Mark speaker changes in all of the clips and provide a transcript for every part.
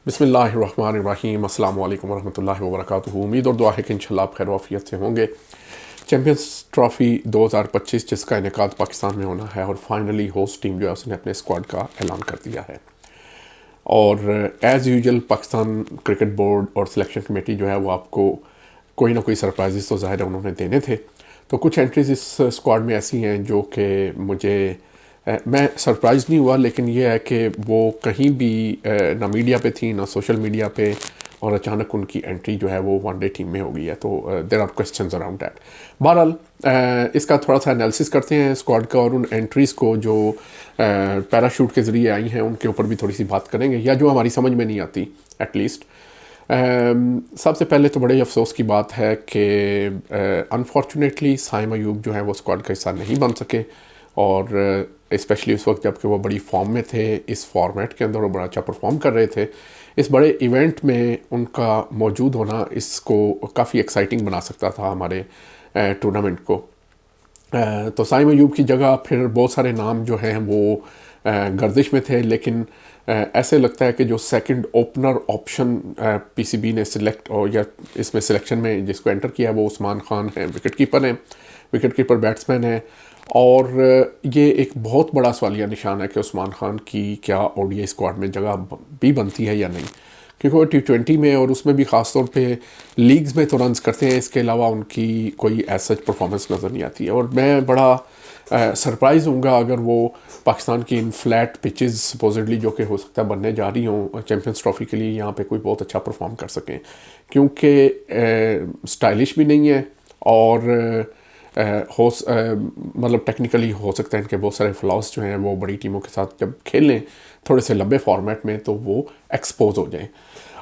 Speaker 1: बिस्मिल्लाहिर्रहमानिर्रहीम अस्सलाम वालेकुम वरहमतुल्लाहि वबरकातुहू। उम्मीद और दुआ है कि इंशाल्लाह आप खैर वाफियत से होंगे। चैम्पियंस ट्रॉफ़ी 2025 जिसका इनेकाद पाकिस्तान में होना है और फाइनली होस्ट टीम जो है उसने अपने स्क्वाड का ऐलान कर दिया है। और as usual Pakistan cricket board और सिलेक्शन कमेटी जो है वो आपको कोई ना कोई सरप्राइजेस तो ज़ाहिर है उन्होंने देने थे। तो कुछ एंट्रीज इस स्क्वाड में ऐसी हैं जो कि मुझे मैं सरप्राइज़ नहीं हुआ, लेकिन ये है कि वो कहीं भी ना मीडिया पे थी ना सोशल मीडिया पे, और अचानक उनकी एंट्री जो है वो वनडे टीम में हो गई है। तो there are questions around that. बहरहाल इसका थोड़ा सा एनालिसिस करते हैं स्क्वाड का, और उन एंट्रीज़ को जो पैराशूट के ज़रिए आई हैं उनके ऊपर भी थोड़ी सी बात करेंगे, या जो हमारी समझ में नहीं आती एटलीस्ट। सबसे पहले तो बड़े अफसोस की बात है कि अनफॉर्चुनेटली साइम अयूब जो है वो स्क्वाड का हिस्सा नहीं बन सके, और स्पेशली उस वक्त जबकि वो बड़ी फॉर्म में थे, इस फॉर्मेट के अंदर वो बड़ा अच्छा परफॉर्म कर रहे थे। इस बड़े इवेंट में उनका मौजूद होना इसको काफ़ी एक्साइटिंग बना सकता था हमारे टूर्नामेंट को। तो साइम अयूब की जगह फिर बहुत सारे नाम जो हैं वो गर्दिश में थे, लेकिन ऐसे लगता है कि जो सेकंड ओपनर ऑप्शन पीसीबी ने सिलेक्ट और या इसमें सिलेक्शन में जिसको एंटर किया है वो उस्मान खान हैं, विकेट कीपर बैट्समैन है। और ये एक बहुत बड़ा सवालिया निशान है कि उस्मान खान की क्या ओडीआई स्क्वाड में जगह भी बनती है या नहीं, क्योंकि वो T20 में और उसमें भी ख़ास तौर पे लीग्स में तो रन्स करते हैं, इसके अलावा उनकी कोई ऐसा परफॉर्मेंस नज़र नहीं आती है। और मैं बड़ा सरप्राइज़ हूँगा अगर वो पाकिस्तान की इन फ्लैट पिचेस सपोजिटली जो कि हो सकता है बनने जा रही हों चैम्पियंस ट्रॉफ़ी के लिए, यहाँ पे कोई बहुत अच्छा परफॉर्म कर सकें, क्योंकि स्टाइलिश भी नहीं है और मतलब टेक्निकली हो सकता है इनके बहुत सारे फ्लॉज जो हैं वो बड़ी टीमों के साथ जब खेलें थोड़े से लंबे फॉर्मेट में तो वो एक्सपोज हो जाएं।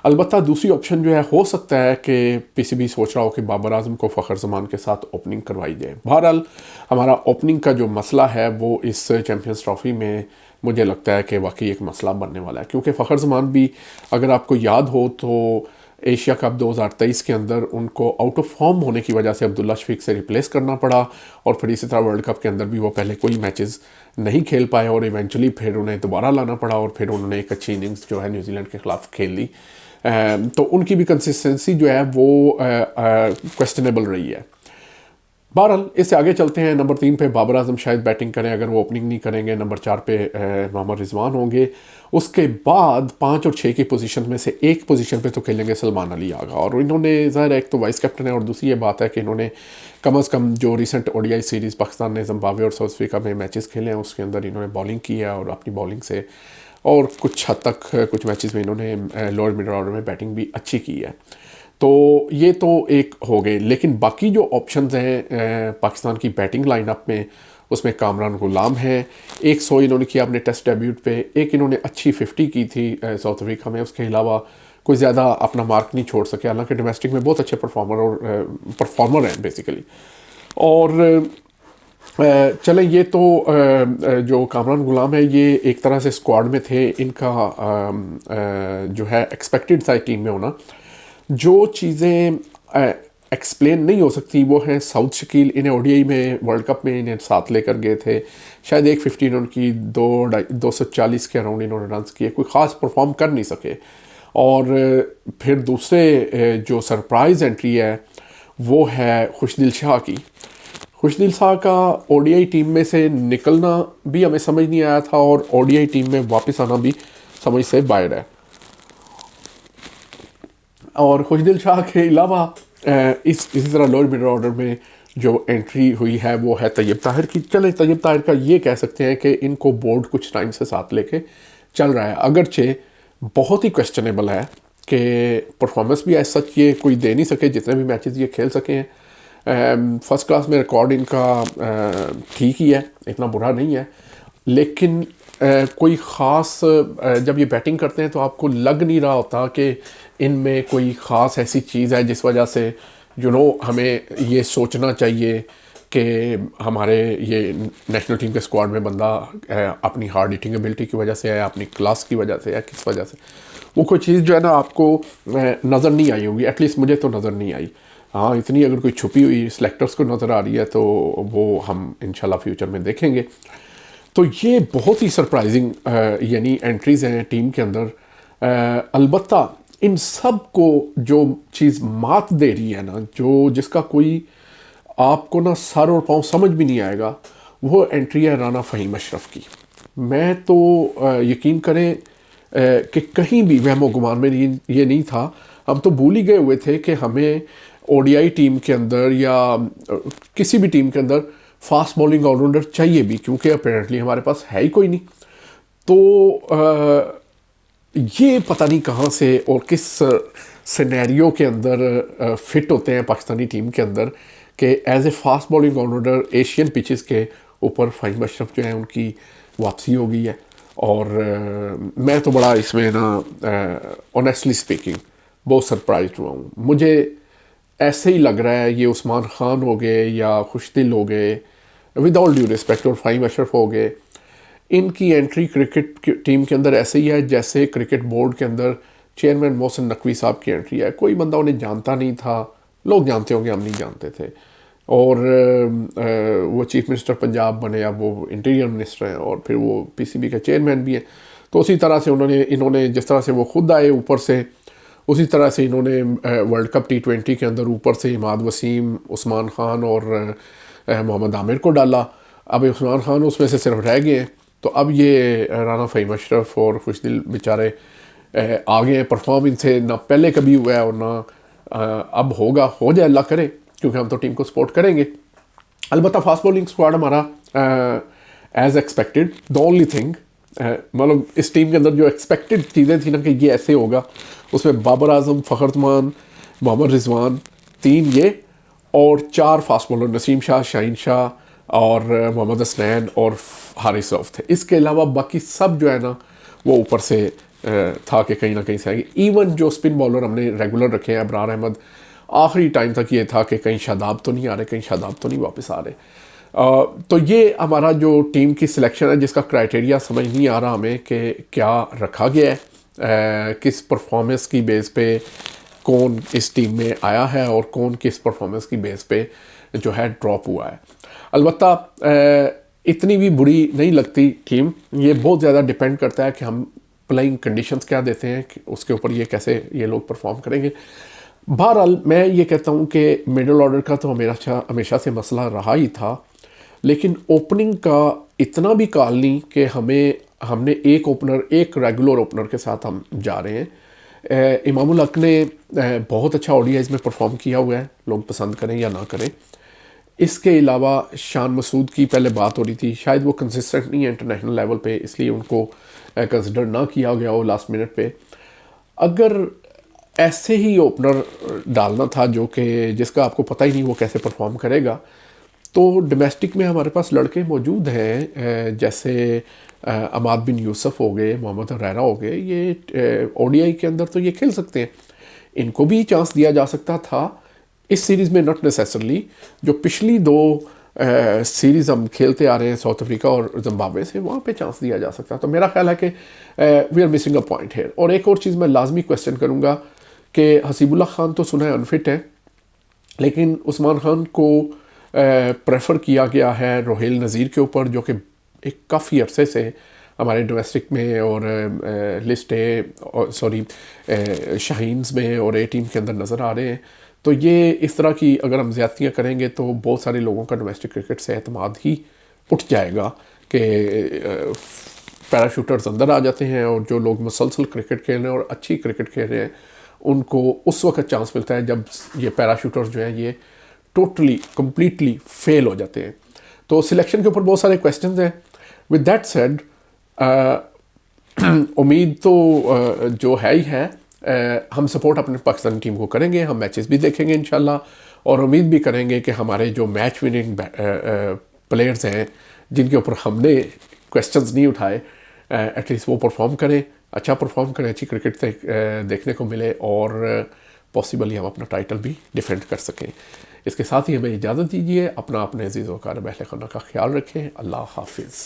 Speaker 1: अलबत्ता दूसरी ऑप्शन जो है हो सकता है कि पीसीबी सोच रहा हो कि बाबर आजम को फ़खर जमान के साथ ओपनिंग करवाई जाए। बहरहाल हमारा ओपनिंग का जो मसला है वो इस चैम्पियंस ट्रॉफ़ी में मुझे लगता है कि वाकई एक मसला बनने वाला है, क्योंकि फ़खर जमान भी अगर आपको याद हो तो एशिया कप 2023 के अंदर उनको आउट ऑफ फॉर्म होने की वजह से अब्दुल्ला शफीक से रिप्लेस करना पड़ा, और फिर इसी तरह वर्ल्ड कप के अंदर भी वो पहले कोई मैचेस नहीं खेल पाए और इवेंचुअली फिर उन्हें दोबारा लाना पड़ा, और फिर उन्होंने एक अच्छी इनिंग्स जो है न्यूजीलैंड के ख़िलाफ़ खेल ली। तो उनकी भी कंसिस्टेंसी जो है वो क्वेश्चनेबल रही है। बहरहाल इससे आगे चलते हैं। नंबर 3 पे बाबर आजम शायद बैटिंग करें, अगर वो ओपनिंग नहीं करेंगे। नंबर 4 पे मोहम्मद रिजवान होंगे। उसके बाद 5 और 6 की पोजीशन में से एक पोजीशन पे तो खेलेंगे सलमान अली आगा, और इन्होंने ज़ाहिर एक तो वाइस कैप्टन है, और दूसरी ये बात है कि इन्होंने कम से कम जो रिसेंट ओडीआई सीरीज़ पाकिस्तान ने जिम्बाब्वे और साउथ अफ्रीका में मैचेस खेले हैं उसके अंदर इन्होंने बॉलिंग की है, और अपनी बॉलिंग से और कुछ हद तक कुछ मैचेस में इन्होंने लोअर मिडल ऑर्डर में बैटिंग भी अच्छी की है। तो ये तो एक हो गए, लेकिन बाकी जो ऑप्शंस हैं पाकिस्तान की बैटिंग लाइनअप में उसमें कामरान गुलाम है। 100 इन्होंने किया अपने टेस्ट डेब्यूट पे, एक इन्होंने अच्छी 50 की थी साउथ अफ्रीका में, उसके अलावा कोई ज़्यादा अपना मार्क नहीं छोड़ सके, हालांकि डोमेस्टिक में बहुत अच्छे परफॉर्मर हैं बेसिकली। और चलें ये तो जो कामरान गुलाम है ये एक तरह से स्क्वाड में थे, इनका जो है एक्सपेक्टेड था टीम में होना। जो चीज़ें एक्सप्लेन नहीं हो सकती वो हैं साउथ शकील, इन्हें ओडीआई में वर्ल्ड कप में इन्हें साथ लेकर गए थे, शायद एक 15 उनकी 240 के अराउंड इन्होंने रन किए, कोई ख़ास परफॉर्म कर नहीं सके। और फिर दूसरे जो सरप्राइज़ एंट्री है वो है खुशदिल शाह की। खुशदिल शाह का ओडीआई टीम में से निकलना भी हमें समझ नहीं आया था, और ओडीआई टीम में वापस आना भी समझ से बाहर है। और खुशदिल शाह के अलावा इसी तरह लोअर मिडल ऑर्डर में जो एंट्री हुई है वो है तैयब ताहिर की। चले तैयब ताहिर का ये कह सकते हैं कि इनको बोर्ड कुछ टाइम से साथ लेके चल रहा है, अगरचे बहुत ही क्वेश्चनेबल है कि परफॉर्मेंस भी ऐसा सच ये कोई दे नहीं सके जितने भी मैचेस ये खेल सके हैं। फर्स्ट क्लास में रिकॉर्ड इनका ठीक ही है, इतना बुरा नहीं है, लेकिन कोई ख़ास जब ये बैटिंग करते हैं तो आपको लग नहीं रहा होता कि इनमें कोई ख़ास ऐसी चीज़ है जिस वजह से हमें ये सोचना चाहिए कि हमारे ये नेशनल टीम के स्क्वाड में बंदा अपनी हार्ड हिटिंग एबिलिटी की वजह से है, अपनी क्लास की वजह से है, किस वजह से वो कोई चीज़ जो है ना आपको नज़र नहीं आई होगी, एटलीस्ट मुझे तो नज़र नहीं आई। हाँ, इतनी अगर कोई छुपी हुई सेलेक्टर्स को नज़र आ रही है तो वो हम इंशाल्लाह फ्यूचर में देखेंगे। तो ये बहुत ही सरप्राइजिंग यानी एंट्रीज़ हैं टीम के अंदर अलबत्ता इन सब को जो चीज़ मात दे रही है ना, जो जिसका कोई आपको ना सर और पाँव समझ भी नहीं आएगा, वो एंट्री है राना फ़हीम अशरफ की। मैं तो यकीन करें कि कहीं भी वहमो गुमान में ये नहीं था। हम तो भूल ही गए हुए थे कि हमें ओडीआई टीम के अंदर या किसी भी टीम के अंदर फास्ट बॉलिंग ऑलराउंडर चाहिए भी, क्योंकि अपेरेंटली हमारे पास है ही कोई नहीं। तो ये पता नहीं कहाँ से और किस सिनेरियो के अंदर फिट होते हैं पाकिस्तानी टीम के अंदर कि as a fast bowling allrounder Asian pitches के ऊपर फ़हीम अशरफ जो है उनकी वापसी हो गई है। और मैं तो बड़ा इसमें ना ऑनेस्टली स्पीकिंग बहुत सरप्राइज हुआ हूँ। मुझे ऐसे ही लग रहा है ये उस्मान खान हो गए या खुशदिल हो गए, विद ऑल ड्यू रिस्पेक्ट, और फ़हीम अशरफ हो गए, इनकी एंट्री क्रिकेट टीम के अंदर ऐसे ही है जैसे क्रिकेट बोर्ड के अंदर चेयरमैन मोहसिन नकवी साहब की एंट्री है। कोई बंदा उन्हें जानता नहीं था, लोग जानते होंगे, हम नहीं जानते थे। और वो चीफ मिनिस्टर पंजाब बने, अब वो इंटीरियर मिनिस्टर हैं और फिर वो पीसीबी के चेयरमैन भी हैं। तो उसी तरह से इन्होंने जिस तरह से वो खुद आए ऊपर से, उसी तरह से इन्होंने वर्ल्ड कप T20 के अंदर ऊपर से इमाद वसीम, उस्मान खान और मोहम्मद आमिर को डाला। अब उस्मान खान उसमें से सिर्फ रह गए हैं। तो अब ये राना फ़हीम अशरफ और खुशदिल बेचारे आ गए। परफॉर्म इनसे ना पहले कभी हुआ है और ना अब होगा। हो जाए अल्लाह करे, क्योंकि हम तो टीम को सपोर्ट करेंगे। अलबत्ता फास्ट बॉलिंग स्क्वाड हमारा as expected, the only thing मतलब इस टीम के अंदर जो एक्सपेक्टेड चीज़ें थी ना कि ये ऐसे होगा, उसमें बाबर आजम, फ़खर जमान, मोहम्मद रिजवान, 3 ये और 4 फास्ट बॉलर नसीम शाह, शाहीन शाह और मोहम्मद हसनैन और हारिस रऊफ थे। इसके अलावा बाकी सब जो है ना वो ऊपर से था कि कहीं ना कहीं से आएंगे। इवन जो स्पिन बॉलर हमने रेगुलर रखे हैं, अबरार अहमद, आखिरी टाइम तक ये था कि कहीं शादाब तो नहीं आ रहे, कहीं शादाब तो नहीं वापस आ रहे। तो ये हमारा जो टीम की सिलेक्शन है, जिसका क्राइटेरिया समझ नहीं आ रहा हमें कि क्या रखा गया है, किस परफॉर्मेंस की बेस पे कौन इस टीम में आया है और कौन किस परफॉर्मेंस की बेस पे जो है ड्रॉप हुआ है। अलबत्ता इतनी भी बुरी नहीं लगती टीम। ये बहुत ज़्यादा डिपेंड करता है कि हम प्लेइंग कंडीशंस क्या देते हैं, उसके ऊपर ये कैसे ये लोग परफॉर्म करेंगे। बहरहाल मैं ये कहता हूँ कि मिडल ऑर्डर का तो हमेशा से मसला रहा ही था, लेकिन ओपनिंग का इतना भी काल नहीं कि हमने एक ओपनर, एक रेगुलर ओपनर के साथ हम जा रहे हैं। इमामुल हक ने बहुत अच्छा ओडीआईज़ में परफॉर्म किया हुआ है, लोग पसंद करें या ना करें। इसके अलावा शान मसूद की पहले बात हो रही थी, शायद वो कंसिस्टेंट नहीं है इंटरनेशनल लेवल पे, इसलिए उनको कंसिडर ना किया गया हो लास्ट मिनट पे। अगर ऐसे ही ओपनर डालना था जो कि जिसका आपको पता ही नहीं वो कैसे परफॉर्म करेगा, तो डोमेस्टिक में हमारे पास लड़के मौजूद हैं, जैसे अमाद बिन यूसुफ हो गए, मोहम्मद हरैरा हो गए, ये ओडीआई के अंदर तो ये खेल सकते हैं। इनको भी चांस दिया जा सकता था इस सीरीज़ में, नॉट नेसेसरली। जो पिछली 2 सीरीज़ हम खेलते आ रहे हैं साउथ अफ्रीका और जिम्बाब्वे से, वहाँ पे चांस दिया जा सकता। तो मेरा ख्याल है कि we are missing a point here. और एक और चीज़ मैं लाजमी क्वेश्चन करूँगा कि हसीबुल्लाह खान तो सुना है अनफिट है, लेकिन उस्मान खान को प्रेफर किया गया है रोहेल नज़ीर के ऊपर, जो कि एक काफ़ी अरसे से हमारे डोमेस्टिक में और लिस्ट शाहीन्स में और ए टीम के अंदर नज़र आ रहे हैं। तो ये इस तरह की अगर हम ज़्यादतियाँ करेंगे तो बहुत सारे लोगों का डोमेस्टिक क्रिकेट से एतमाद ही उठ जाएगा कि पैराशूटर्स अंदर आ जाते हैं और जो लोग मुसलसल क्रिकेट खेल रहे हैं और अच्छी क्रिकेट खेल रहे हैं उनको उस वक्त चांस मिलता है जब ये पैराशूटर्स जो हैं ये टोटली कम्प्लीटली फेल हो जाते हैं। तो सिलेक्शन के ऊपर बहुत सारे क्वेश्चंस हैं। विद दैट सेड, उम्मीद तो जो है ही है, हम सपोर्ट अपने पाकिस्तानी टीम को करेंगे, हम मैचेस भी देखेंगे इंशाल्लाह, और उम्मीद भी करेंगे कि हमारे जो मैच विनिंग प्लेयर्स हैं जिनके ऊपर हमने क्वेश्चंस नहीं उठाए, एटलीस्ट वो परफॉर्म करें, अच्छा परफॉर्म करें, अच्छी क्रिकेट देखने को मिले और पॉसिबली हम अपना टाइटल भी डिफेंड कर सकें। इसके साथ ही हमें इजाज़त दीजिए। अपना अपने अज़ीज़ वक़ार अहले खाना का ख्याल रखें। अल्लाह हाफिज़।